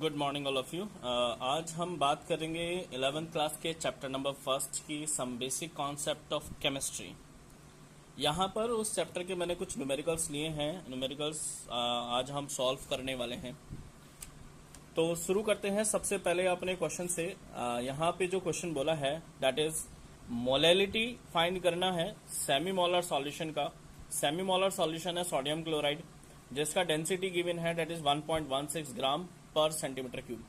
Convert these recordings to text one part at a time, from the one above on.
Good morning all of you. आज हम बात करेंगे 11th क्लास के चैप्टर नंबर फर्स्ट की some basic concept of chemistry. यहाँ पर उस चैप्टर के मैंने कुछ न्यूमेरिकल्स लिए हैं। न्यूमेरिकल्स आज हम सॉल्व करने वाले हैं। तो शुरू करते हैं सबसे पहले अपने क्वेश्चन से। यहाँ पे जो क्वेश्चन बोला है दैट इज मोलैलिटी फाइंड करना है सेमी मोलर सॉल्यूशन का। सेमी मोलर सॉल्यूशन है सोडियम क्लोराइड जिसका डेंसिटी गिवन है दैट इज 1.16 ग्राम पर सेंटीमीटर क्यूब।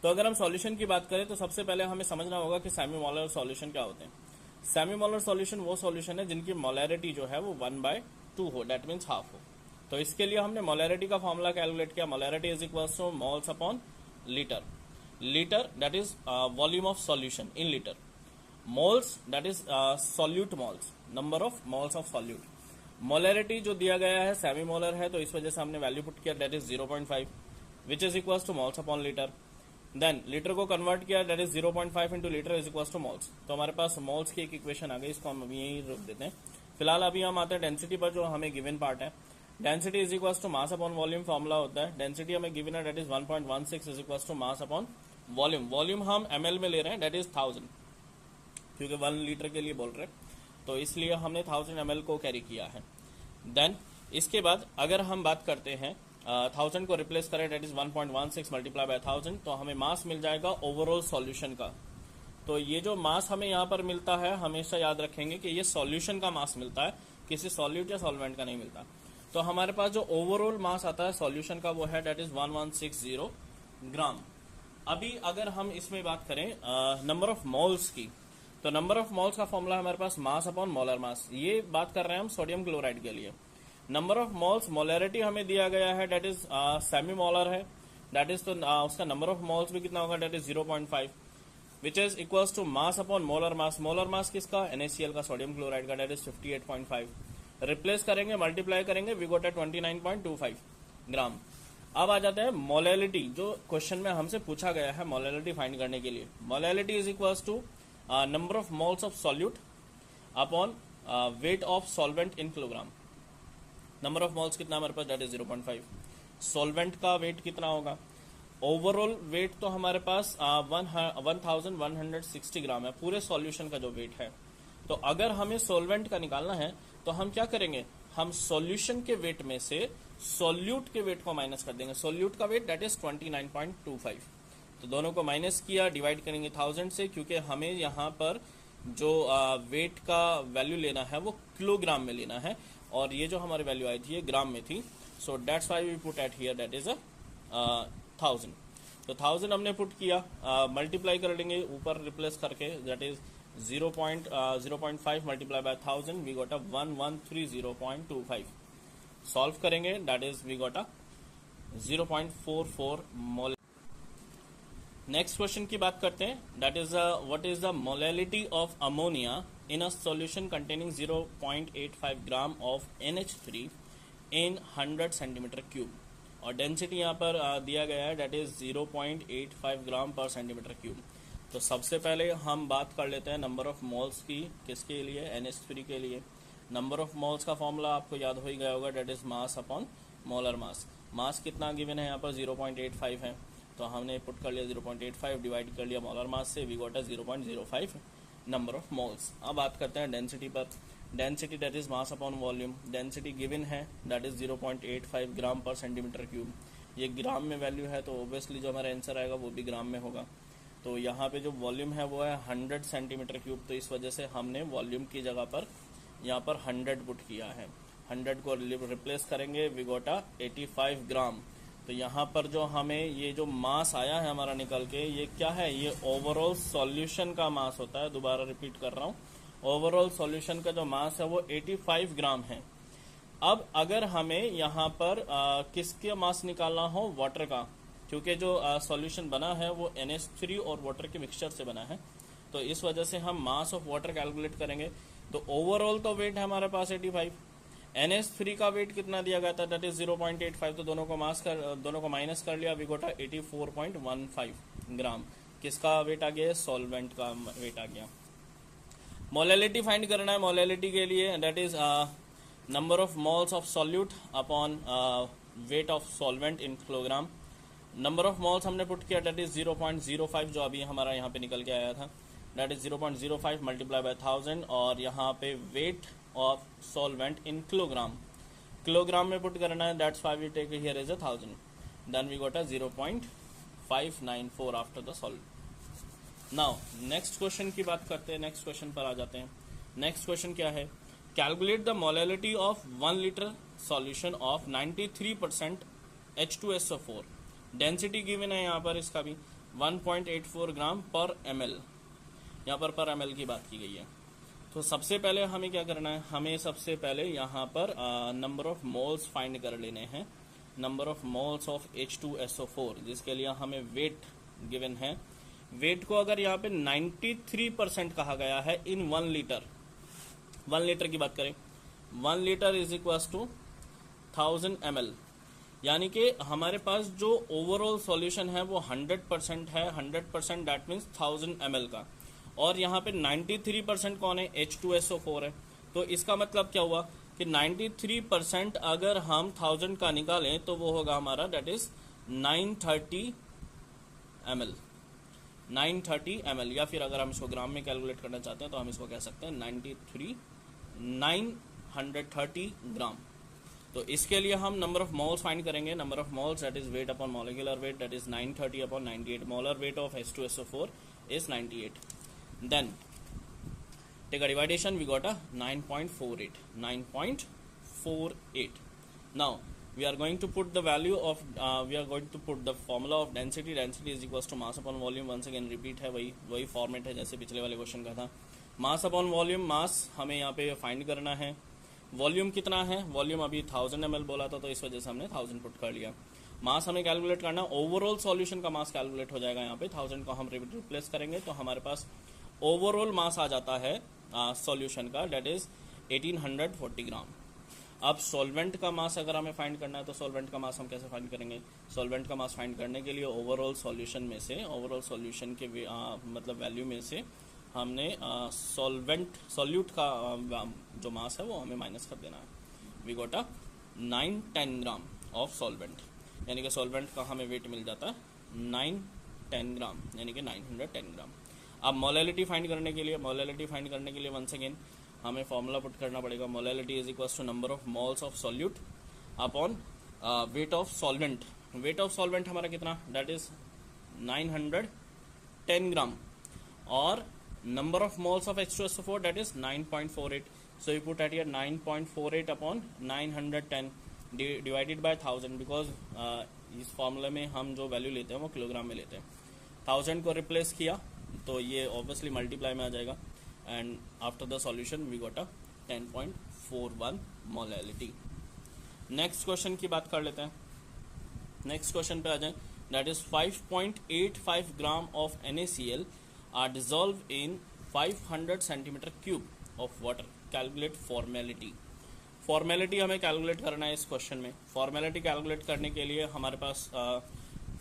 तो अगर हम सॉल्यूशन की बात करें तो सबसे पहले हमें समझना होगा कि सेमी मोलर सॉल्यूशन क्या होते हैं। सेमी मोलर सॉल्यूशन वो सॉल्यूशन है जिनकी मोलैरिटी जो है वो 1/2 हो, दैट मीन्स हाफ हो। तो इसके लिए हमने मोलैरिटी का फॉर्मूला कैलकुलेट किया। Molarity is equals to moles upon litre. Litre that is volume of solution in litre. Moles that is solute moles, number of moles of solute. Molarity जो दिया गया है सेमी मोलर है तो इस वजह से हमने वैल्यू पुट किया that is 0.5 which is equals to moles upon litre. Then litre को कन्वर्ट किया that is 0.5 into litre is equals to moles. तो हमारे पास मोल्स की एक इक्वेशन आ गई, इसको हम अभी यही रोक देते हैं। फिलहाल अभी हम आते हैं डेंसिटी पर जो हमें गिवन पार्ट है। Density is equals to mass upon volume formula होता है। डेंसिटी हमें गिवन है that is 1.16 is equals to mass upon volume. Volume हम ml में ले रहे हैं दैट इज 1000 क्योंकि 1 लीटर के लिए बोल रहे हैं तो इसलिए हमने 1000 ml को कैरी किया है। देन इसके बाद अगर हम बात करते हैं 1000 को रिप्लेस करें दैट इज 1.16 मल्टीप्लाई बाय 1000 तो हमें मास मिल जाएगा ओवरऑल सॉल्यूशन का। तो ये जो मास हमें यहाँ पर मिलता है हमेशा याद रखेंगे कि ये सॉल्यूशन का मास मिलता है, किसी सॉल्यूट या सॉल्वेंट का नहीं मिलता। तो हमारे पास जो ओवरऑल मास आता है सॉल्यूशन का वो है दैट इज 1160 ग्राम। अभी अगर हम इसमें बात करें नंबर ऑफ मोल्स की तो नंबर ऑफ मोल्स का फॉर्मूला हमारे पास मास अपॉन मोलर मास। ये बात कर रहे हैं हम सोडियम क्लोराइड के लिए। नंबर ऑफ मोल्स मोलैरिटी हमें दिया गया है दैट इज सेमी मोलर है दैट इज तो उसका नंबर ऑफ मोल्स भी कितना होगा that is 0.5 which is equals to mass upon molar mass. Molar mass किसका, NaCl का, सोडियम क्लोराइड का, दैट इज 58.5। रिप्लेस करेंगे मल्टीप्लाई करेंगे वी गोट 29.25 ग्राम। अब आ जाते हैं मोलैलिटी जो क्वेश्चन में हमसे पूछा गया है मोलैलिटी फाइंड करने के लिए। Molality is equals to number of moles of solute upon weight of solvent in kilogram. Number of moles कितना हमारे पास दैट इज 0.5। सॉल्वेंट का वेट कितना होगा, ओवरऑल वेट तो हमारे पास 1160 ग्राम है पूरे सॉल्यूशन का जो वेट है। तो अगर हमें सॉल्वेंट का निकालना है तो हम क्या करेंगे, हम सॉल्यूशन के वेट में से सॉल्यूट के वेट को माइनस कर देंगे। सॉल्यूट का वेट दैट इज 29.25। तो दोनों को माइनस किया, डिवाइड करेंगे 1000 से क्योंकि हमें यहाँ पर जो वेट का वैल्यू लेना है वो किलोग्राम में लेना है और ये जो हमारी वैल्यू आई थी ये ग्राम में थी। So that's why we put at here that is 1000। तो 1000 हमने पुट किया, मल्टीप्लाई कर लेंगे ऊपर रिप्लेस करके that is 0.5 multiply by 1000 we got 1130.25। Solve करेंगे that is we got 0.44 mole. Next question की बात करते हैं that is what is the molality of ammonia in a solution containing 0.85 gram of NH3 in 100 centimetre cube. और density यहाँ पर दिया गया है दैट इज 0.85 ग्राम पर सेंटीमीटर क्यूब। तो सबसे पहले हम बात कर लेते हैं नंबर ऑफ मोल्स की, किसके लिए, NH3 के लिए। नंबर ऑफ मोल्स का फॉर्मूला आपको याद हो ही गया होगा that is mass upon molar mass. Mass कितना गिवन है यहाँ पर 0.85 है तो हमने पुट कर लिया 0.85 डिवाइड कर लिया मोलर मास से we got 0.05 number of moles. अब बात करते हैं डेंसिटी पर। Density that is mass upon volume. Density given है दैट इज 0.85 ग्राम पर सेंटीमीटर क्यूब। ये ग्राम में वैल्यू है तो ऑब्वियसली जो हमारा आंसर आएगा वो भी ग्राम में होगा। तो यहाँ पे जो वॉल्यूम है वो है 100 सेंटीमीटर क्यूब तो इस वजह से हमने वॉल्यूम की जगह पर यहाँ पर 100 पुट किया है। 100 को रिप्लेस करेंगे वी गोट 85 ग्राम। तो यहाँ पर जो हमें ये जो मास आया है हमारा निकल के ये क्या है, ये ओवरऑल सॉल्यूशन का मास होता है। दोबारा रिपीट कर रहा हूँ, ओवरऑल सॉल्यूशन का जो मास है वो 85 ग्राम है। अब अगर हमें यहाँ पर किसका मास निकालना हो, वाटर का, क्योंकि जो सॉल्यूशन बना है वो NH3 और वाटर के मिक्सचर से बना है तो इस वजह से हम मास ऑफ वाटर कैलकुलेट करेंगे। तो ओवरऑल तो वेट है हमारे पास 85, NH3 का वेट कितना दिया गया था दैट इज 0.85। तो दोनों को माइनस कर लिया वी गोट 84.15 ग्राम। किसका वेट आ गया, सॉल्वेंट का वेट आ गया। मोलैलिटी फाइंड करना है। मोलैलिटी के लिए that is number of moles of solute upon weight of solvent in kilogram. Number of moles हमने पुट किया डेट इज 0.05 जो अभी हमारा यहाँ पे निकल के आया था, डेट इज 0.05 मल्टीप्लाई बाय 1000 और यहाँ पे weight of solvent in kilogram, kilogram में पुट करना है, that's why we take here is 1000, then we got a 0.594 after the solve. Now next question की बात करते हैं, नेक्स्ट क्वेश्चन पर आ जाते हैं। नेक्स्ट क्वेश्चन क्या है, calculate the molality of 1 litre solution of 93% H2SO4, density given है यहाँ पर इसका भी 1.84 ग्राम पर ml, यहाँ पर ml की बात की गई है। तो सबसे पहले हमें क्या करना है, हमें सबसे पहले यहाँ पर नंबर ऑफ मोल्स फाइंड कर लेने हैं, number of moles of H2SO4, जिसके लिए हमें वेट गिवन है। वेट को अगर यहाँ पे 93% कहा गया है इन 1 लीटर, 1 लीटर की बात करें, 1 litre is equal to 1000 ml, यानी कि हमारे पास जो ओवरऑल सॉल्यूशन है वो 100% है, 100% दैट मीन्स 1000 ml का, और यहाँ पे 93% कौन है, H2SO4 है। तो इसका मतलब क्या हुआ कि 93% अगर हम 1000 का निकालें तो वो होगा हमारा दैट इज 930 ml, 930 ml, या फिर अगर हम इसको ग्राम में कैलकुलेट करना चाहते हैं तो हम इसको कह सकते हैं 930 ग्राम। तो इसके लिए हम नंबर ऑफ मोल्स फाइंड करेंगे, number of moles that is weight upon molecular wait, that is 930 upon 98, molar weight of H2SO4 is 98, then take a dividation, we got a 9.48. Now we are going to put the value of we are going to put the formula of density, density is equals to mass upon volume, once again repeat है, वही format है जैसे पिछले वाले question का था। मास upon volume, मास हमें यहाँ पे फाइंड करना है, वॉल्यूम कितना है, वॉल्यूम अभी 1000 ml बोला था तो इस वजह से हमने 1000 पुट कर लिया। मास हमें कैलकुलेट करना, ओवरऑल सॉल्यूशन का मास कैलकुलेट हो जाएगा, यहाँ पे 1000 को हम रिप्लेस करेंगे तो हमारे पास ओवरऑल मास आ जाता है सॉल्यूशन का, डेट इज 1840 ग्राम। अब सॉल्वेंट का मास अगर हमें फाइंड करना है तो सॉल्वेंट का मास हम कैसे फाइंड करेंगे, सॉल्वेंट का मास फाइंड करने के लिए ओवरऑल सॉल्यूशन में से, ओवरऑल सॉल्यूशन के मतलब वैल्यू में से हमने सॉल्यूट का जो मास है वो हमें माइनस कर देना है। We got a 910 gram of solvent, यानी कि सॉल्वेंट का हमें वेट मिल जाता है 910 ग्राम, यानी कि 910 ग्राम। अब मोलैलिटी फाइंड करने के लिए, वंस अगेन हमें फॉर्मूला पुट करना पड़ेगा, molality is equal to number of moles of solute upon weight of solvent. Weight of solvent हमारा कितना, दैट इज 910 ग्राम, और number of moles of H2SO4 that is 9.48, so you put at here 9.48 upon 910 divided by 1000, because इस फॉर्मूले में हम जो value लेते हैं वो किलोग्राम में लेते हैं। 1000 को रिप्लेस किया तो ये ऑब्वियसली मल्टीप्लाई में आ जाएगा, and after the solution we got a 10.41 molality. Next question की बात कर लेते हैं, नेक्स्ट क्वेश्चन पे आ जाए, that is 5.85 gram of NaCl are dissolved in 500 centimeter cube of water, calculate formality। Formality हमें कैलकुलेट करना है इस क्वेश्चन में। फॉर्मेलिटी कैलकुलेट करने के लिए हमारे पास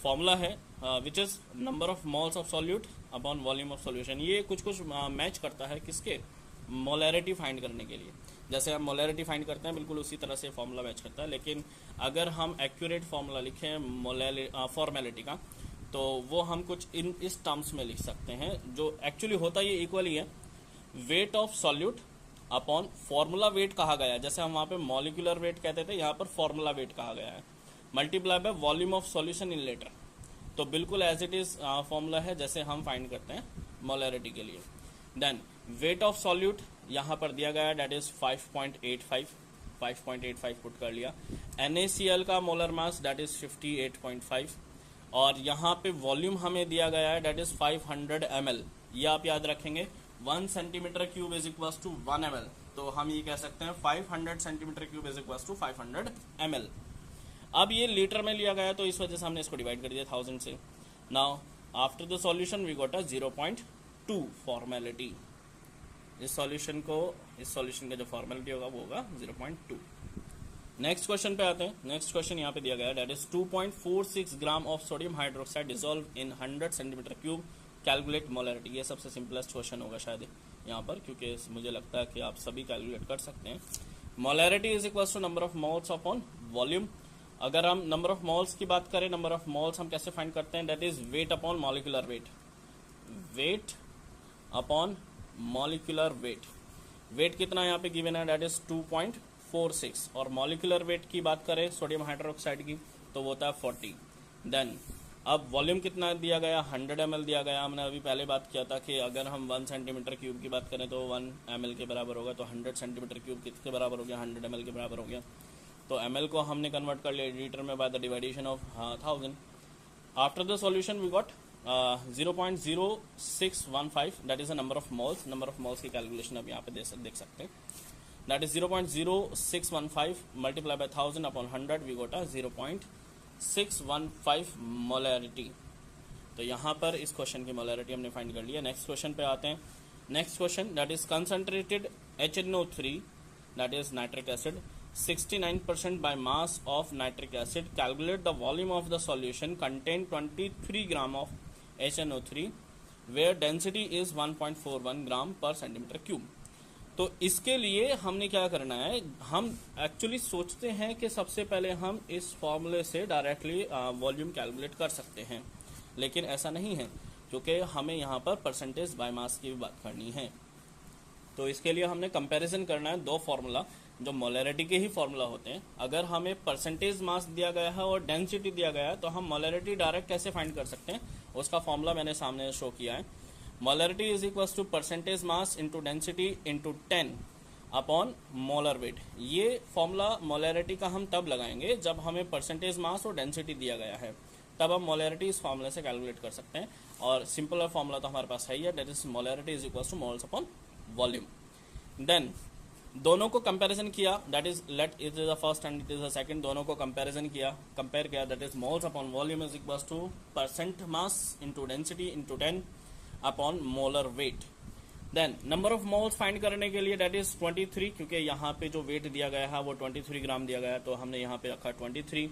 फॉर्मूला है which is number of moles of solute upon volume of solution. ये कुछ मैच करता है किसके, मोलैरिटी फाइंड करने के लिए। जैसे हम मोलैरिटी फाइंड करते हैं बिल्कुल उसी तरह से फॉर्मूला मैच करता है, लेकिन अगर हम एक्यूरेट फॉर्मूला लिखें फॉर्मेलिटी का तो वो हम कुछ इस टर्म्स में लिख सकते हैं, जो एक्चुअली होता ये इक्वल ही है, weight of solute upon formula wait कहा गया है, जैसे हम वहाँ पे मॉलिक्यूलर वेट कहते थे, यहाँ पर फॉर्मूला वेट कहा गया है, multiply by volume of solution in litre. तो बिल्कुल एज इट इज फॉर्मूला है जैसे हम फाइंड करते हैं मोलैरिटी के लिए। देन वेट ऑफ सॉल्यूट यहाँ पर दिया गया है, डेट इज 5.85 पुट कर लिया। NaCl का मोलर मास डेट इज 58.5, और यहाँ पे वॉल्यूम हमें दिया गया है डेट इज 500 ml। ये आप याद रखेंगे, 1 centimetre cube is equal to 1 ml, तो हम ये कह सकते हैं 500 centimetre cube is equal to 500 ml। अब ये लीटर में लिया गया है तो इस वजह से हमने इसको डिवाइड कर दिया 1000 से। Now after the solution we got a 0.2 formality. इस सॉल्यूशन का जो फॉर्मेलिटी होगा वो होगा 0.2। नेक्स्ट क्वेश्चन पे आते हैं। नेक्स्ट क्वेश्चन यहाँ पे दिया गया है, that is 2.46 gram of sodium hydroxide dissolve in 100 centimetre cube, calculate molarity. ये सबसे सिंपलेस्ट क्वेश्चन होगा शायद यहाँ पर, क्योंकि मुझे लगता है कि आप सभी कैलकुलेट कर सकते हैं। Molarity is equal to number of moles upon volume. अगर हम नंबर ऑफ मोल्स की बात करें, नंबर ऑफ मोल्स हम कैसे फाइंड करते हैं, that is weight upon molecular weight, weight upon molecular weight. Weight कितना यहाँ पे गिवन है, दैट इज 2.46, और मॉलिक्यूलर वेट की बात करें सोडियम हाइड्रोक्साइड की तो वो होता है 40। देन अब वॉल्यूम कितना दिया गया, 100 ml दिया गया। हमने अभी पहले बात किया था कि अगर हम 1 सेंटीमीटर क्यूब की बात करें तो 1 ml के बराबर होगा, तो 100 सेंटीमीटर क्यूब किसके बराबर हो गया, 100 ml के बराबर हो गया। तो ml को हमने कन्वर्ट कर लिया लीटर में by the division of 1000। After the solution we got 0.0615, that is a number of moles. Number of moles की कैलकुलेशन अब यहाँ पे देख सकते हैं, that is 0.0615 multiply by 1000 upon 100, we got 0.615 molarity. तो यहाँ पर इस क्वेश्चन की मोलैरिटी हमने फाइंड कर लिया। नेक्स्ट क्वेश्चन पे आते हैं। Next question, that is concentrated HNO3, that is nitric acid, 69% by mass of nitric acid. Calculate the volume of the solution contain 23 gram of HNO3 where density is 1.41 gram per centimeter cube. तो इसके लिए हमने क्या करना है, हम actually सोचते हैं कि सबसे पहले हम इस फॉर्मूले से डायरेक्टली वॉल्यूम कैलकुलेट कर सकते हैं, लेकिन ऐसा नहीं है क्योंकि हमें यहाँ पर परसेंटेज बाय मास की भी बात करनी है। तो इसके लिए हमने कंपैरिजन करना है दो फार्मूला जो मोलैरिटी के ही फार्मूला होते हैं। अगर हमें परसेंटेज मास दिया गया है और डेंसिटी दिया गया है तो हम मोलैरिटी डायरेक्ट कैसे फाइंड कर सकते हैं, उसका फार्मूला मैंने सामने शो किया है। Molarity is equals to percentage mass into density into 10 upon molar weight. ये फॉर्मूला मोलैरिटी का हम तब लगाएंगे जब हमें परसेंटेज मास और डेंसिटी दिया गया है, तब हम मोलैरिटी इस फॉर्मूले से कैलकुलेट कर सकते हैं। और सिंपल फॉर्मूला तो हमारे पास है ही है, that is molarity is equals to moles upon volume. Then दोनों को कंपैरिजन किया, that is let it is the first and it is the second, दोनों को कंपैरिजन किया, कंपेयर किया, that is moles upon volume is equals to percent mass into density into 10 upon molar weight. Then number of moles find करने के लिए that is 23, क्योंकि यहाँ पे जो वेट दिया गया है वो 23 ग्राम दिया गया है, तो हमने यहाँ पे रखा 23।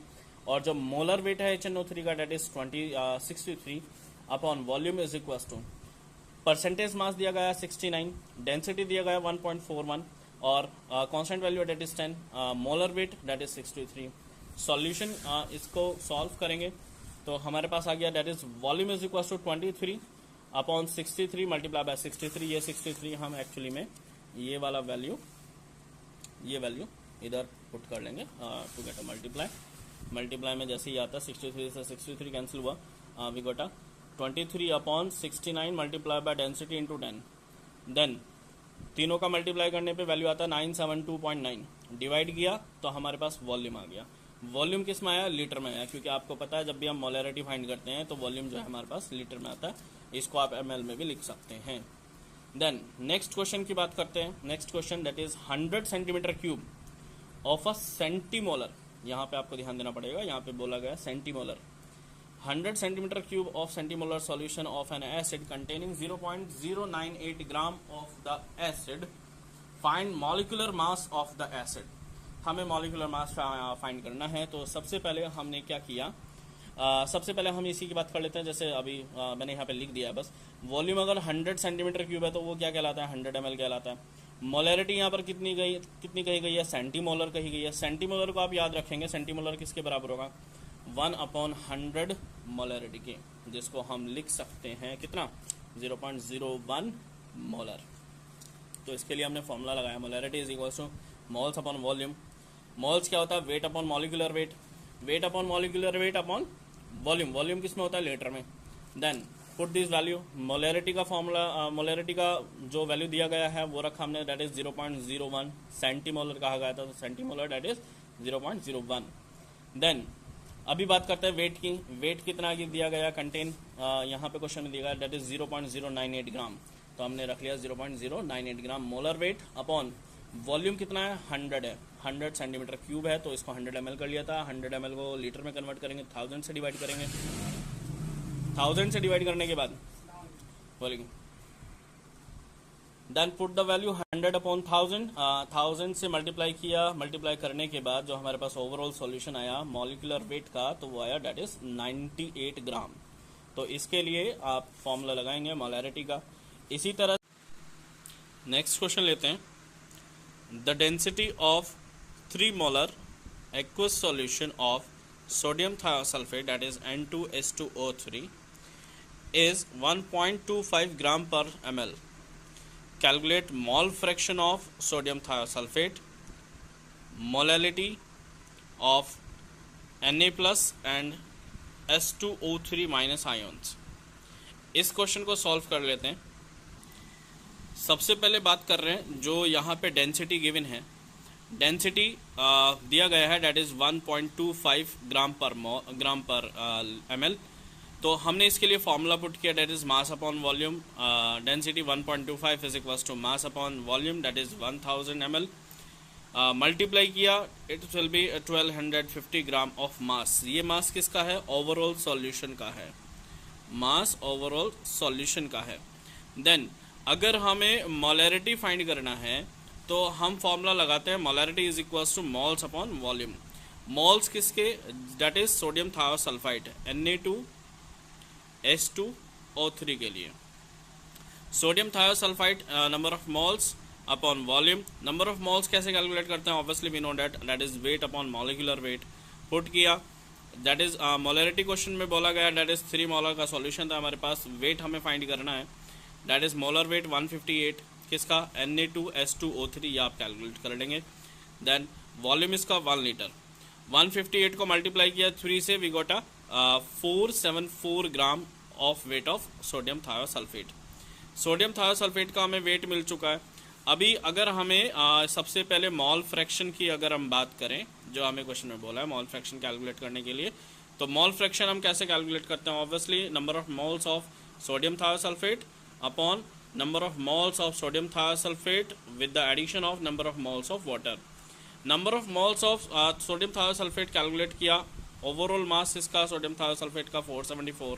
और जो मोलर वेट है HNO3 का that is 63 upon volume is equals to percentage mass दिया गया 69, डेंसिटी दिया गया 1.41 और constant value that is 10, molar weight that is 63। Solution इसको सॉल्व करेंगे तो हमारे पास आ गया that is volume is equal to 23 upon 63 multiply by 63। ये 63 हम एक्चुअली में ये वाला वैल्यू इधर पुट कर लेंगे टू गेट अ मल्टीप्लाई में जैसे ही आता 63 से 63 कैंसिल हुआ, we got 23 upon 69 multiply by density into 10। Then तीनों का मल्टीप्लाई करने पे वैल्यू आता है 972.9, डिवाइड किया तो हमारे पास वॉल्यूम आ गया। वॉल्यूम किस में आया, लीटर में आया, क्योंकि आपको पता है जब भी हम मोलैरिटी फाइंड करते हैं तो वॉल्यूम जो है हमारे पास लीटर में आता है, इसको आप ml में भी लिख सकते हैं। देन नेक्स्ट क्वेश्चन की बात करते हैं। Next question that is 100 centimetre cube of a centimolar, यहाँ पे आपको ध्यान देना पड़ेगा, यहाँ पे बोला गया centimolar. 100 centimetre cube of centimolar solution of an acid containing 0.098 gram of the acid, find molecular mass of the acid. हमें मॉलिक्यूलर मास फाइंड करना है, तो सबसे पहले हमने क्या किया, सबसे पहले हम इसी की बात कर लेते हैं। जैसे अभी मैंने यहाँ पे लिख दिया है बस, वॉल्यूम अगर 100 सेंटीमीटर क्यूब है तो वो क्या कहलाता है, 100 ml कहलाता है। मोलैरिटी यहाँ पर कितनी कही गई है, सेंटीमोलर कही गई है। सेंटीमोलर को आप याद रखेंगे, सेंटीमोलर किसके बराबर होगा, 1/100 मोलैरिटी के, जिसको हम लिख सकते हैं कितना, 0.01 मोलर। तो इसके लिए हमने फॉर्मूला लगाया, molarity is equal to moles upon volume. Moles क्या होता है, weight upon molecular weight, weight upon molecular weight upon volume, volume किस में होता है, लीटर में। Then put this value, molarity का फॉर्मूला, मोलैरिटी का जो वैल्यू दिया गया है वो रखा हमने, दैट इज 0.01। सेंटीमोलर कहा गया था तो सेंटीमोलर दैट इज 0.01। देन अभी बात करते हैं वेट की। वेट कितना दिया गया, कंटेन यहाँ पे क्वेश्चन में दिया गया दैट इज 0.098 ग्राम, तो हमने रख लिया 0.098 ग्राम मोलर वेट अपॉन वॉल्यूम कितना है, 100 है, 100 सेंटीमीटर क्यूब है, तो इसको 100 ml कर लिया था। 100 ml को लीटर में कन्वर्ट करेंगे, 1000 से डिवाइड करेंगे। 1000 से डिवाइड करने के बाद बोलेंगे then put the value 100 upon 1000 से मल्टीप्लाई किया। मल्टीप्लाई करने के बाद जो हमारे पास ओवरऑल सॉल्यूशन आया मॉलिक्यूलर वेट का, तो वो आया दैट इज 98 ग्राम। तो इसके लिए आप फॉर्मूला लगाएंगे मोलैरिटी का। इसी तरह नेक्स्ट क्वेश्चन लेते हैं। The density of 3 molar aqueous solution of sodium thiosulfate, that is N2H2O3, is 1.25 gram per ml. Calculate mole fraction of sodium thiosulfate, molality of Na plus and H2O3 minus ions. इस question को solve कर लेते हैं। सबसे पहले बात कर रहे हैं जो यहाँ पे डेंसिटी गिवन है, डेंसिटी दिया गया है डेट इज़ 1.25 ग्राम पर ml। तो हमने इसके लिए फॉर्मूला पुट किया that is mass upon volume. Density 1.25 is equals to mass upon volume that is 1000 ml। Multiply किया, it will be 1250 gram of mass. ये मास किसका है? ओवरऑल सॉल्यूशन का है। मास ओवरऑल सॉल्यूशन का है। देन अगर हमें मोलैरिटी फाइंड करना है तो हम फॉर्मूला लगाते हैं, molarity is equals to moles upon volume. Moles किसके? That is sodium thiosulphide Na2H2O3 के लिए। Sodium thiosulphide number of moles upon volume. Number of moles कैसे कैलकुलेट करते हैं? Obviously we know that is weight upon molecular weight. Put किया, that is molarity question में बोला गया दैट इज 3 मोलर का सॉल्यूशन था हमारे पास। वेट हमें फाइंड करना है, दैट इज मोलर वेट 158 किसका? Na2H2O3, ये आप कैलकुलेट कर लेंगे। देन वॉल्यूम इसका 1 लीटर। 158 को मल्टीप्लाई किया 3 से, we got 474 gram of weight of sodium thiosulphate. Sodium thiosulphate का हमें वेट मिल चुका है। अभी अगर हमें सबसे पहले मॉल फ्रैक्शन की अगर हम बात करें, जो हमें क्वेश्चन में बोला है मॉल फ्रैक्शन कैलकुलेट करने के लिए, तो मॉल फ्रैक्शन हम कैसे कैलकुलेट करते हैं? Obviously number of moles of sodium thiosulphate upon number of moles of sodium thiosulfate with the addition of number of moles of water. Number of moles of sodium thiosulfate calculate किया। Overall mass इसका sodium thiosulphate का 474,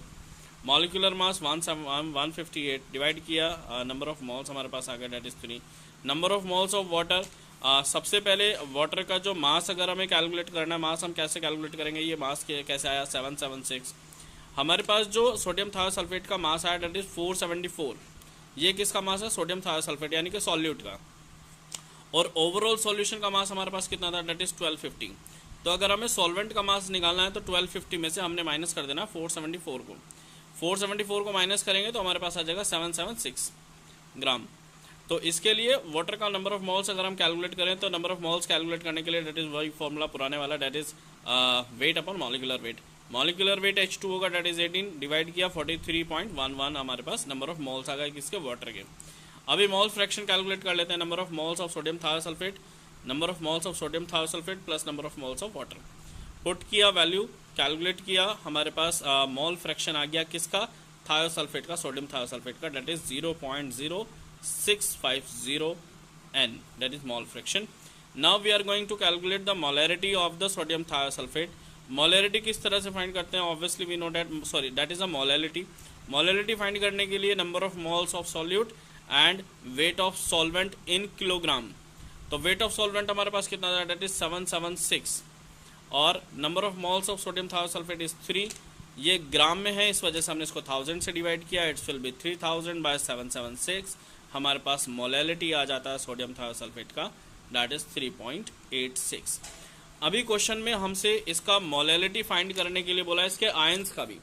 molecular mass 158 divide किया, number of moles हमारे पास आ गया that is 3। Number of moles of water, सबसे पहले वाटर का जो मास अगर हमें कैलकुलेट करना है, मास हम कैसे कैलकुलेट करेंगे? ये मास कैसे आया? 776। हमारे पास जो सोडियम थायोसल्फेट का मास आया डेट इज 474। ये किसका मास है? सोडियम थायोसल्फेट यानी कि सॉल्यूट का। और ओवरऑल सॉल्यूशन का मास हमारे पास कितना था? That is 1250। तो अगर हमें सॉल्वेंट का मास निकालना है तो 1250 में से हमने माइनस कर देना 474 को। 474 को माइनस करेंगे तो हमारे पास आ जाएगा 776 ग्राम। तो इसके लिए वाटर का नंबर ऑफ मॉल्स अगर हम कैलकुलेट करें तो नंबर ऑफ मॉल्स कैलकुलेट करने के लिए डेट इज वही फॉर्मूला पुराने वाला, that is weight upon molecular weight. Molecular weight H2O का डेट इज 18 डिवाइड किया 43.11 हमारे पास नंबर ऑफ मोल्स आ गए किसके? वाटर के। अभी मोल फ्रैक्शन कैलकुलेट कर लेते हैं। Number of moles of sodium thiosulphate, number of moles of sodium thiosulphate plus number of moles of water. Put किया, वैल्यू कैलकुलेट किया, हमारे पास मोल फ्रैक्शन आ गया किसका? थायोसल्फेट का, सोडियम थायोसल्फेट का, that is 0.0650 N, that is mole fraction. Now we are going to calculate the molarity of the sodium thiosulfate. Molarity किस तरह से फाइंड करते हैं? Obviously we know that is a molality. Molality find करने के लिए number of moles of solute and weight of solvent in kilogram. तो weight of solvent हमारे पास कितना था? दैट इज 776 और number of moles of sodium thiosulphate is 3। ये ग्राम में है, इस वजह से हमने इसको 1000 से डिवाइड किया। It's will be 3000 by 776। हमारे पास मोलैलिटी आ जाता है सोडियम थायोसल्फेट का, दैट इज 3.86। अभी क्वेश्चन में हमसे इसका मोलैलिटी फाइंड करने के लिए बोला है, इसके आयंस का भी।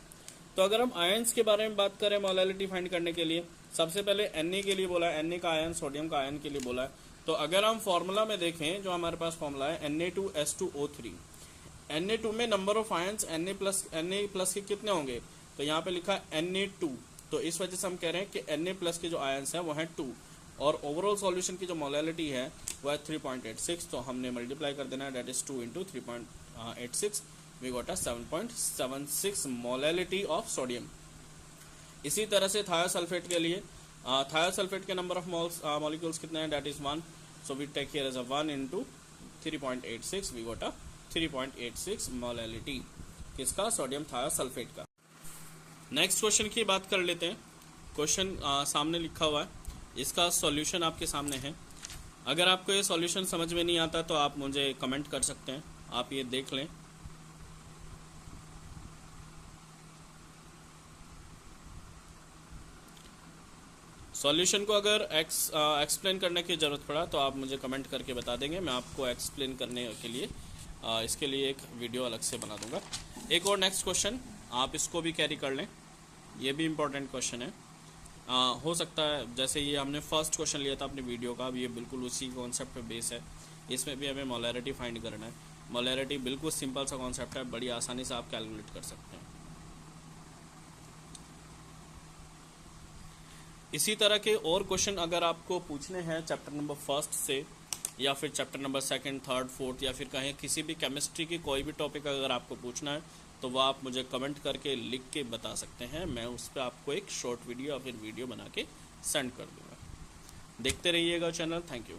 तो अगर हम आयंस के बारे में बात करें मोलैलिटी फाइंड करने के लिए, सबसे पहले Na के लिए बोला है, Na का आयन सोडियम का आयन के लिए बोला है। तो अगर हम फॉर्मूला में देखें, जो हमारे पास फॉर्मूला है Na2H2O3, Na2 में number of ions Na plus के कितने होंगे? तो यहाँ पे लिखा है Na2, तो इस वजह से हम कह रहे हैं कि Na प्लस के जो आयंस हैं वो हैं 2 और ओवरऑल सॉल्यूशन की जो मोलैलिटी है वो है 3.86। तो हमने मल्टीप्लाई कर देना है, that is 2 into 3.86, we got 7.76 molality of sodium. इसी तरह से थायोसल्फेट के लिए, थायोसल्फेट के नंबर ऑफ मॉलिक्यूल्स कितने हैं? That is 1, so we take here as a 1 into 3.86, we got 3.86 molality किसका? सोडियम थायोसल्फेट का। नेक्स्ट क्वेश्चन की बात कर लेते हैं। क्वेश्चन सामने लिखा हुआ है, इसका सॉल्यूशन आपके सामने है। अगर आपको ये सॉल्यूशन समझ में नहीं आता तो आप मुझे कमेंट कर सकते हैं, आप ये देख लें। सॉल्यूशन को अगर एक्सप्लेन करने की ज़रूरत पड़ा तो आप मुझे कमेंट करके बता देंगे, मैं आपको एक्सप्लेन करने के लिए इसके लिए एक वीडियो अलग से बना दूंगा। एक और नेक्स्ट क्वेश्चन, आप इसको भी कैरी कर लें, ये भी इम्पोर्टेंट क्वेश्चन है। हो सकता है जैसे ये हमने फर्स्ट क्वेश्चन लिया था अपनी वीडियो का, अब ये बिल्कुल उसी कॉन्सेप्ट पे बेस है। इसमें भी हमें मोलैरिटी फाइंड करना है। मोलैरिटी बिल्कुल सिंपल सा कॉन्सेप्ट है, बड़ी आसानी से आप कैलकुलेट कर सकते हैं। इसी तरह के और क्वेश्चन अगर आपको पूछने हैं चैप्टर नंबर फर्स्ट से, या फिर chapter number second, third, fourth, या फिर कहीं किसी भी केमिस्ट्री की कोई भी टॉपिक अगर आपको पूछना है तो वह आप मुझे कमेंट करके लिख के बता सकते हैं। मैं उस पर आपको एक शॉर्ट वीडियो या फिर वीडियो बना के सेंड कर दूंगा। देखते रहिएगा चैनल। Thank you.